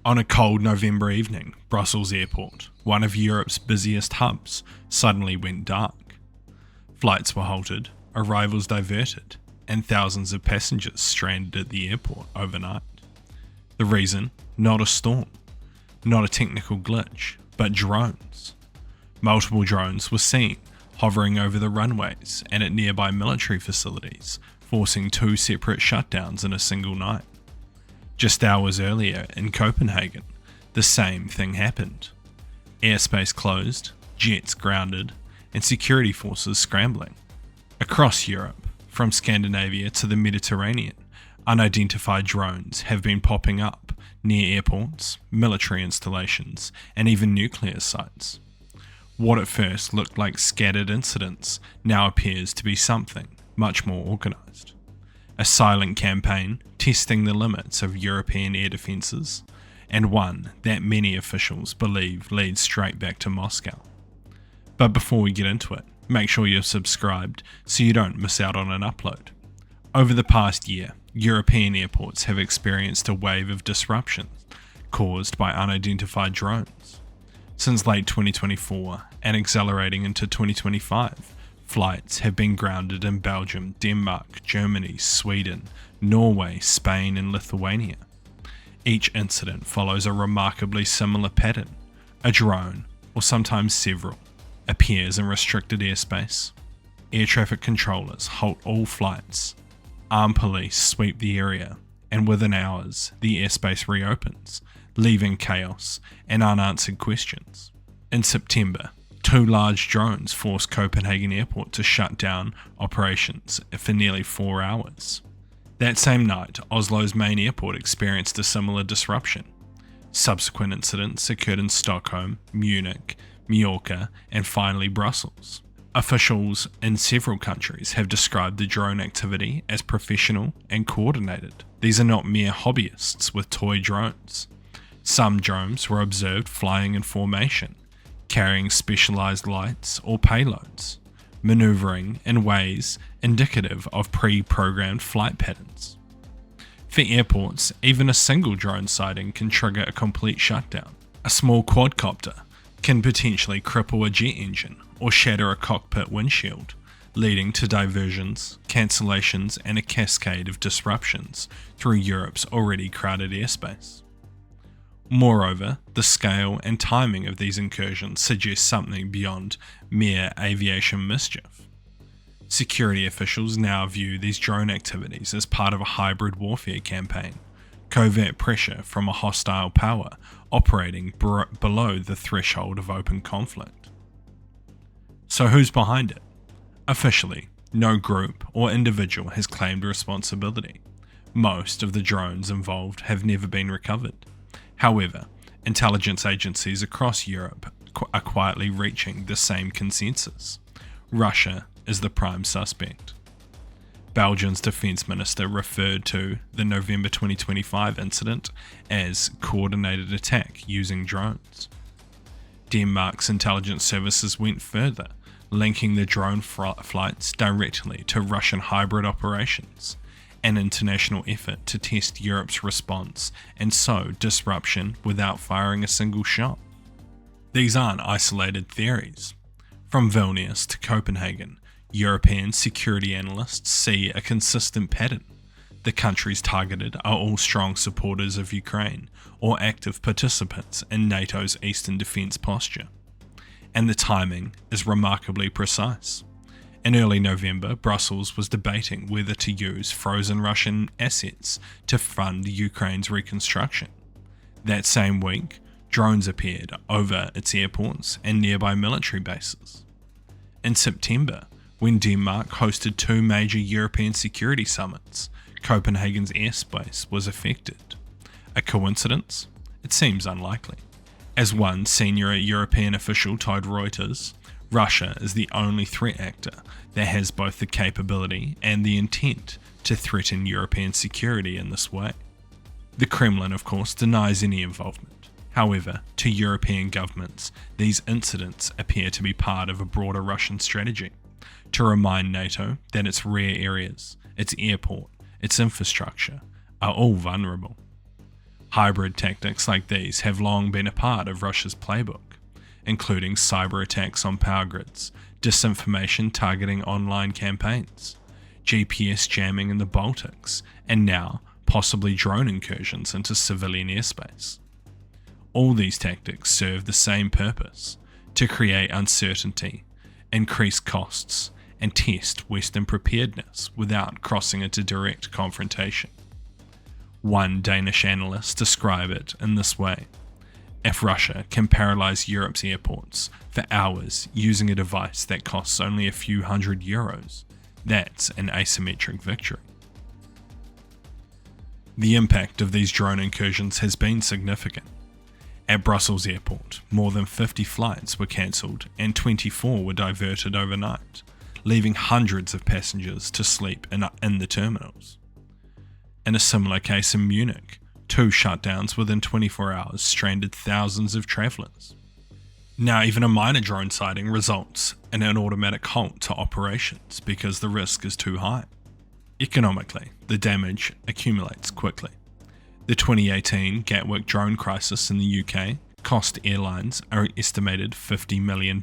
On a cold November evening, Brussels Airport, one of Europe's busiest hubs, suddenly went dark. Flights were halted, arrivals diverted, and thousands of passengers stranded at the airport overnight. The reason? Not a storm, not a technical glitch, but drones. Multiple drones were seen hovering over the runways and at nearby military facilities, forcing two separate shutdowns in a single night. Just hours earlier in Copenhagen, the same thing happened. Airspace closed, jets grounded, and security forces scrambling. Across Europe, from Scandinavia to the Mediterranean, unidentified drones have been popping up near airports, military installations, and even nuclear sites. What at first looked like scattered incidents now appears to be something much more organised. A silent campaign testing the limits of European air defences, and one that many officials believe leads straight back to Moscow. But before we get into it, make sure you're subscribed so you don't miss out on an upload. Over the past year, European airports have experienced a wave of disruptions caused by unidentified drones. Since late 2024 and accelerating into 2025, flights have been grounded in Belgium, Denmark, Germany, Sweden, Norway, Spain, and Lithuania. Each incident follows a remarkably similar pattern. A drone, or sometimes several, appears in restricted airspace. Air traffic controllers halt all flights. Armed police sweep the area, and within hours, the airspace reopens, leaving chaos and unanswered questions. In September, two large drones forced Copenhagen Airport to shut down operations for nearly 4 hours. That same night, Oslo's main airport experienced a similar disruption. Subsequent incidents occurred in Stockholm, Munich, Mallorca, and finally Brussels. Officials in several countries have described the drone activity as professional and coordinated. These are not mere hobbyists with toy drones. Some drones were observed flying in formation, carrying specialized lights or payloads, maneuvering in ways indicative of pre-programmed flight patterns. For airports, even a single drone sighting can trigger a complete shutdown. A small quadcopter can potentially cripple a jet engine or shatter a cockpit windshield, leading to diversions, cancellations, and a cascade of disruptions through Europe's already crowded airspace. Moreover, the scale and timing of these incursions suggest something beyond mere aviation mischief. Security officials now view these drone activities as part of a hybrid warfare campaign, covert pressure from a hostile power operating below the threshold of open conflict. So who's behind it? Officially, no group or individual has claimed responsibility. Most of the drones involved have never been recovered. However, intelligence agencies across Europe are quietly reaching the same consensus. Russia is the prime suspect. Belgium's defence minister referred to the November 2025 incident as coordinated attack using drones. Denmark's intelligence services went further, linking the drone flights directly to Russian hybrid operations, an international effort to test Europe's response and sow disruption without firing a single shot. These aren't isolated theories. From Vilnius to Copenhagen, European security analysts see a consistent pattern. The countries targeted are all strong supporters of Ukraine or active participants in NATO's Eastern Defence posture. And the timing is remarkably precise. In early November, Brussels was debating whether to use frozen Russian assets to fund Ukraine's reconstruction. That same week, drones appeared over its airports and nearby military bases. In September, when Denmark hosted two major European security summits, Copenhagen's airspace was affected. A coincidence? It seems unlikely. As one senior European official told Reuters, Russia is the only threat actor that has both the capability and the intent to threaten European security in this way. The Kremlin, of course, denies any involvement. However, to European governments, these incidents appear to be part of a broader Russian strategy to remind NATO that its rare areas, its airport, its infrastructure, are all vulnerable. Hybrid tactics like these have long been a part of Russia's playbook, including cyber attacks on power grids, disinformation targeting online campaigns, GPS jamming in the Baltics, and now possibly drone incursions into civilian airspace. All these tactics serve the same purpose: to create uncertainty, increase costs, and test Western preparedness without crossing into direct confrontation. One Danish analyst described it in this way: if Russia can paralyze Europe's airports for hours using a device that costs only a few €100, that's an asymmetric victory. The impact of these drone incursions has been significant. At Brussels airport, more than 50 flights were cancelled and 24 were diverted overnight, leaving hundreds of passengers to sleep in the terminals. In a similar case in Munich, 2 shutdowns within 24 hours stranded thousands of travellers. Now, even a minor drone sighting results in an automatic halt to operations because the risk is too high. Economically, the damage accumulates quickly. The 2018 Gatwick drone crisis in the UK cost airlines an estimated £50 million.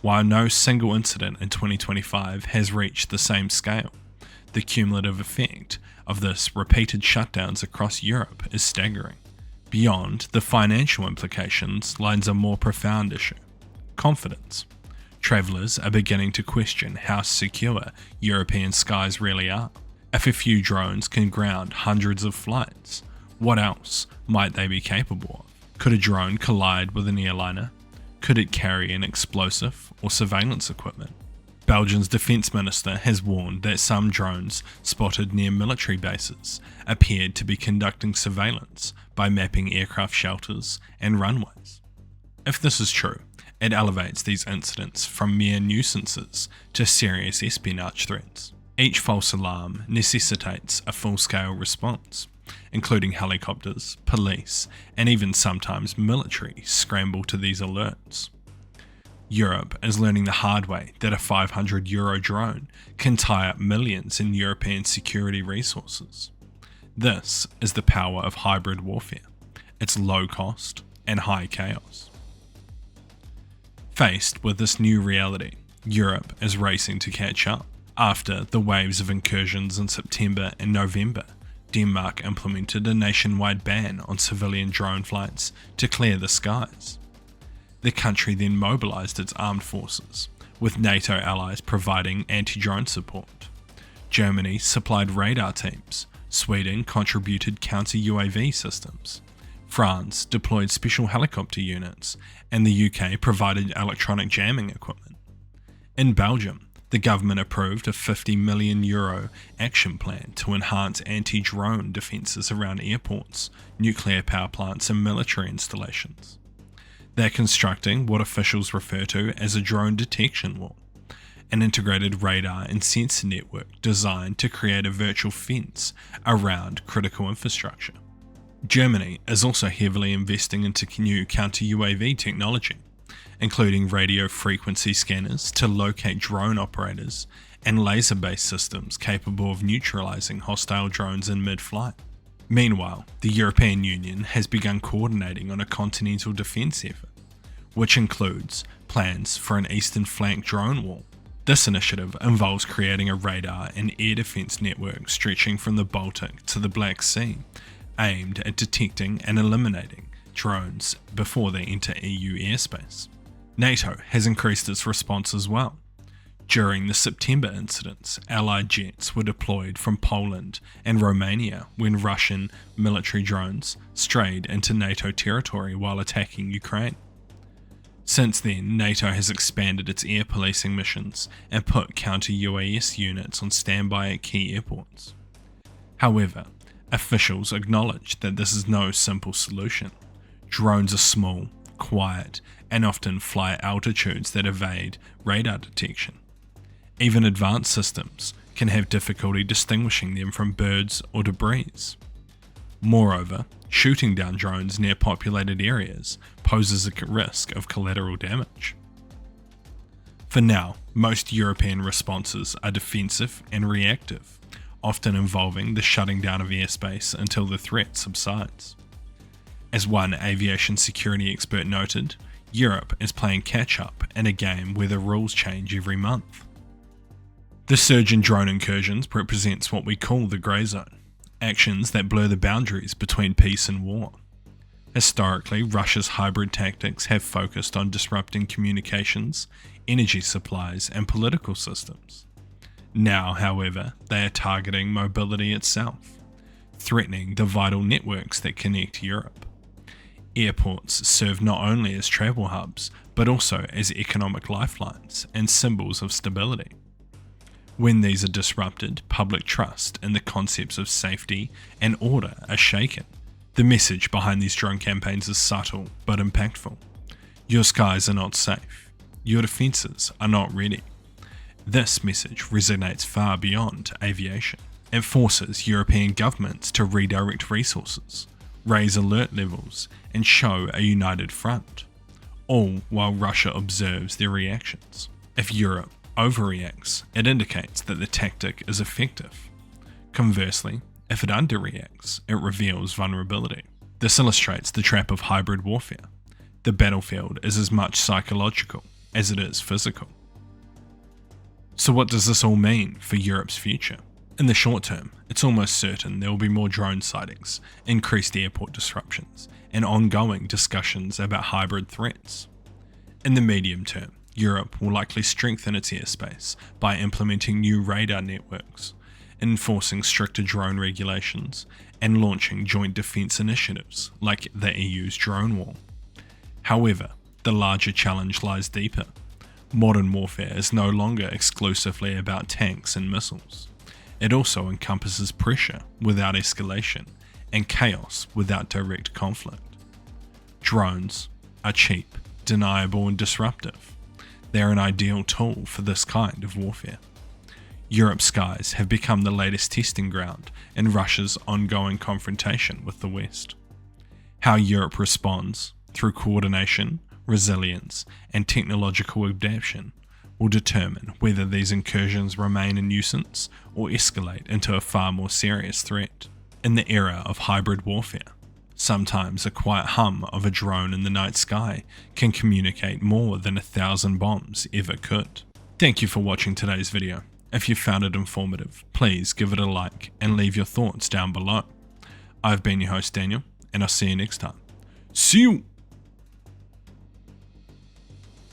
While no single incident in 2025 has reached the same scale, the cumulative effect of this repeated shutdowns across Europe is staggering. Beyond the financial implications lies a more profound issue: confidence. Travellers are beginning to question how secure European skies really are. If a few drones can ground hundreds of flights, what else might they be capable of? Could a drone collide with an airliner? Could it carry an explosive or surveillance equipment? Belgium's defence minister has warned that some drones spotted near military bases appeared to be conducting surveillance by mapping aircraft shelters and runways. If this is true, it elevates these incidents from mere nuisances to serious espionage threats. Each false alarm necessitates a full-scale response, including helicopters, police, and even sometimes military scramble to these alerts. Europe is learning the hard way that a €500 drone can tie up millions in European security resources. This is the power of hybrid warfare. It's low cost and high chaos. Faced with this new reality, Europe is racing to catch up. After the waves of incursions in September and November, Denmark implemented a nationwide ban on civilian drone flights to clear the skies. The country then mobilised its armed forces, with NATO allies providing anti-drone support. Germany supplied radar teams, Sweden contributed counter-UAV systems, France deployed special helicopter units, and the UK provided electronic jamming equipment. In Belgium, the government approved a €50 million action plan to enhance anti-drone defences around airports, nuclear power plants and military installations. They're constructing what officials refer to as a drone detection wall, an integrated radar and sensor network designed to create a virtual fence around critical infrastructure. Germany is also heavily investing into new counter-UAV technology, including radio frequency scanners to locate drone operators and laser-based systems capable of neutralizing hostile drones in mid-flight. Meanwhile, the European Union has begun coordinating on a continental defence effort, which includes plans for an eastern flank drone wall. This initiative involves creating a radar and air defence network stretching from the Baltic to the Black Sea, aimed at detecting and eliminating drones before they enter EU airspace. NATO has increased its response as well. During the September incidents, Allied jets were deployed from Poland and Romania when Russian military drones strayed into NATO territory while attacking Ukraine. Since then, NATO has expanded its air policing missions and put counter-UAS units on standby at key airports. However, officials acknowledge that this is no simple solution. Drones are small, quiet, and often fly at altitudes that evade radar detection. Even advanced systems can have difficulty distinguishing them from birds or debris. Moreover, shooting down drones near populated areas poses a risk of collateral damage. For now, most European responses are defensive and reactive, often involving the shutting down of airspace until the threat subsides. As one aviation security expert noted, Europe is playing catch-up in a game where the rules change every month. The surge in drone incursions represents what we call the grey zone, actions that blur the boundaries between peace and war. Historically, Russia's hybrid tactics have focused on disrupting communications, energy supplies, and political systems. Now, however, they are targeting mobility itself, threatening the vital networks that connect Europe. Airports serve not only as travel hubs, but also as economic lifelines and symbols of stability. When these are disrupted, public trust in the concepts of safety and order are shaken. The message behind these drone campaigns is subtle but impactful. Your skies are not safe. Your defences are not ready. This message resonates far beyond aviation. It forces European governments to redirect resources, raise alert levels, and show a united front, all while Russia observes their reactions. If Europe overreacts, it indicates that the tactic is effective. Conversely, if it underreacts, it reveals vulnerability. This illustrates the trap of hybrid warfare. The battlefield is as much psychological as it is physical. So what does this all mean for Europe's future? In the short term, it's almost certain there will be more drone sightings, increased airport disruptions, and ongoing discussions about hybrid threats. In the medium term, Europe will likely strengthen its airspace by implementing new radar networks, enforcing stricter drone regulations, and launching joint defence initiatives like the EU's drone wall. However, the larger challenge lies deeper. Modern warfare is no longer exclusively about tanks and missiles. It also encompasses pressure without escalation and chaos without direct conflict. Drones are cheap, deniable, and disruptive. They are an ideal tool for this kind of warfare. Europe's skies have become the latest testing ground in Russia's ongoing confrontation with the West. How Europe responds, through coordination, resilience, and technological adaptation, will determine whether these incursions remain a nuisance or escalate into a far more serious threat. In the era of hybrid warfare, sometimes a quiet hum of a drone in the night sky can communicate more than 1,000 bombs ever could. Thank you for watching today's video. If you found it informative, please give it a like and leave your thoughts down below. I've been your host Daniel, and I'll see you next time. See you!